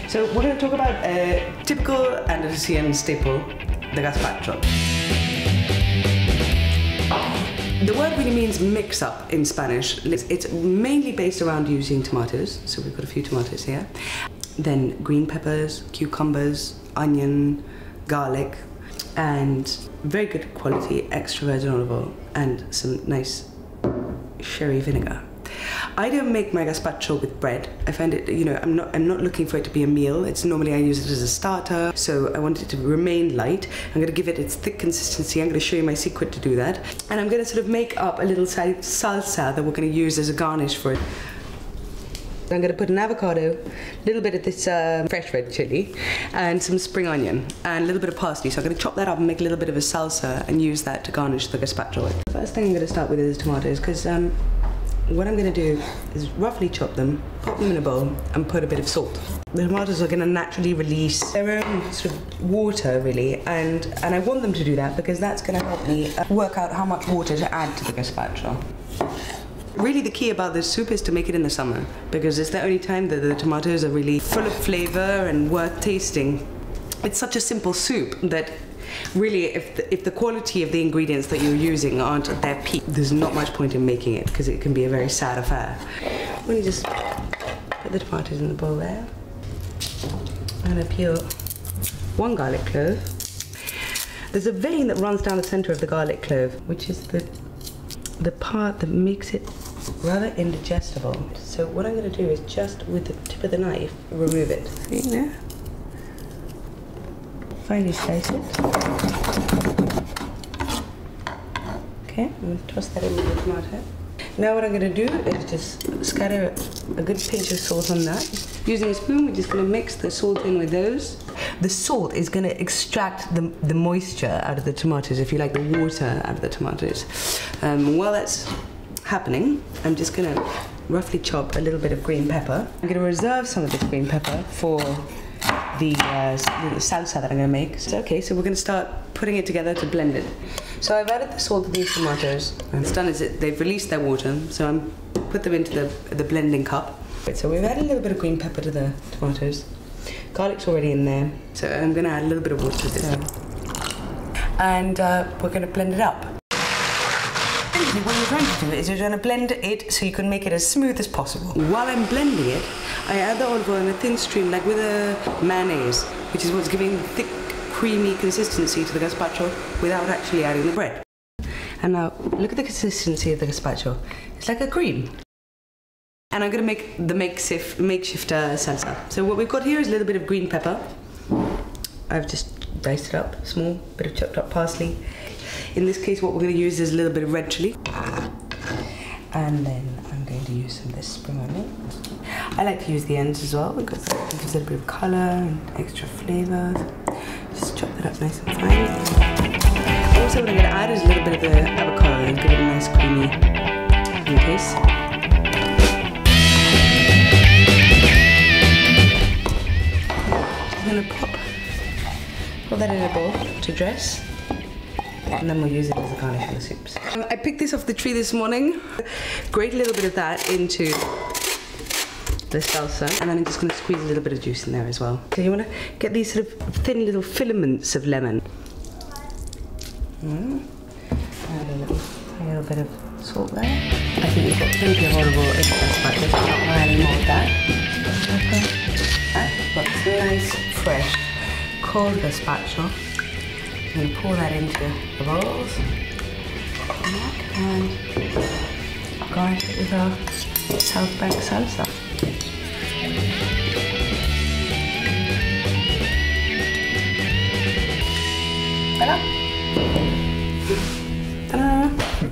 So we're going to talk about a typical Andalusian staple, the gazpacho. The word really means mix up in Spanish. It's mainly based around using tomatoes, so we've got a few tomatoes here. Then green peppers, cucumbers, onion, garlic, and very good quality extra virgin olive oil and some nice sherry vinegar. I don't make my gazpacho with bread. I find it, you know, I'm not looking for it to be a meal. It's normally I use it as a starter, so I want it to remain light. I'm going to give it its thick consistency. I'm going to show you my secret to do that. And I'm going to sort of make up a little salsa that we're going to use as a garnish for it. I'm going to put an avocado, a little bit of this fresh red chili, and some spring onion, and a little bit of parsley. So I'm going to chop that up and make a little bit of a salsa and use that to garnish the gazpacho with. The first thing I'm going to start with is tomatoes, because what I'm going to do is roughly chop them, pop them in a bowl, and put a bit of salt. The tomatoes are going to naturally release their own sort of water, really, and I want them to do that because that's going to help me work out how much water to add to the gazpacho. Really, the key about this soup is to make it in the summer, because it's the only time that the tomatoes are really full of flavor and worth tasting. It's such a simple soup that really, if the quality of the ingredients that you're using aren't at their peak, there's not much point in making it, because it can be a very sad affair. I'm going to just put the tomatoes in the bowl there. I'm going to peel one garlic clove. There's a vein that runs down the center of the garlic clove, which is the part that makes it rather indigestible. So what I'm going to do is just with the tip of the knife remove it. See there? Finely slice it. Okay, I'm going to toss that in with the tomato. Now what I'm going to do is just scatter a good pinch of salt on that. Using a spoon, we're just going to mix the salt in with those. The salt is going to extract the moisture out of the tomatoes, if you like, the water out of the tomatoes. While that's happening, I'm just going to roughly chop a little bit of green pepper. I'm going to reserve some of this green pepper for the salsa that I'm going to make. So, okay, so we're going to start putting it together to blend it. So I've added the salt to these tomatoes. And what's done is they've released their water, so I'm put them into the blending cup. So we've added a little bit of green pepper to the tomatoes. Garlic's already in there, so I'm going to add a little bit of water to this. And we're going to blend it up. What you're trying to do is you're trying to blend it so you can make it as smooth as possible. While I'm blending it, I add the olive oil in a thin stream, like with a mayonnaise, which is what's giving thick, creamy consistency to the gazpacho without actually adding the bread. And now, look at the consistency of the gazpacho. It's like a cream. And I'm going to make the makeshift salsa. So what we've got here is a little bit of green pepper. I've just diced it up, small bit of chopped up parsley. In this case, what we're going to use is a little bit of red chili. And then I'm going to use some of this spring onion. I like to use the ends as well because it gives it a bit of colour and extra flavour. Just chop that up nice and fine. Also, what I'm going to add is a little bit of the avocado and give it a nice creamy taste. I'm going to put that in a bowl to dress. And then we'll use it as a garnish for the soups. I picked this off the tree this morning. Grate a little bit of that into the salsa, and then I'm just going to squeeze a little bit of juice in there as well. So you want to get these sort of thin little filaments of lemon. Add a little bit of salt there. I think we've got plenty of olive oil in this, but there's not really more of that. We've got this nice, fresh, cold gazpacho. I'm going to pour that into the bowls and garnish it with our South Bank salsa. Ta-da! Ta-da!